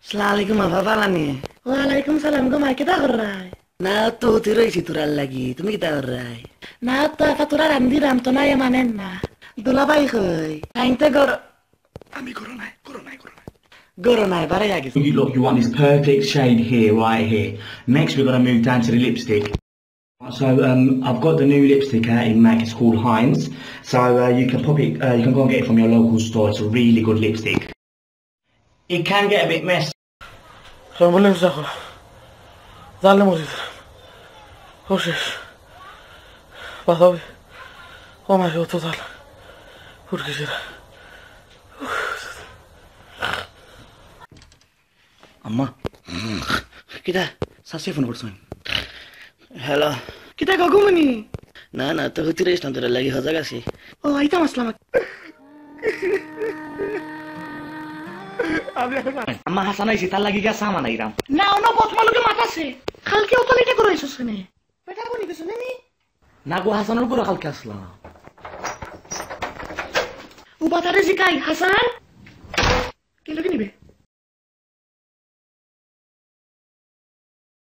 Assalamualaikum apa falani? Waalaikumsalam, gua mah kita gerai. Na to tirai si tural lagi. Tumi kita orai. Na ta fatura randiram to na yamanenna. Dulabai khoi. Ainte gor. Ami coronai. Goronai, bara yagi. Look, you want this perfect shade here, right here. Next, we're gonna move down to the lipstick. So I've got the new lipstick out in MAC. It's called Heinz. So you can pop it. You can go and get it from your local store. It's a really good lipstick. It can get a bit messy. Ambulance ako. Dale mo dito. Oh shit. Pasabi. Oh my god, total. Porque será. Amma. Kita sasya phone गर्छौँ. Hello. Kita gagawin ni. Na to tirai stand tural lagi हजागा C. Oh, ita maslamat. Amma Hasan ay sital lagi ka sama na iram. Na ono bot maluke matase. Khalke utalite karo isosene. Betar boni desone ni. Nago Hasanur pura khalke asla. Ubatare zikai Hasan. Kilo gini be.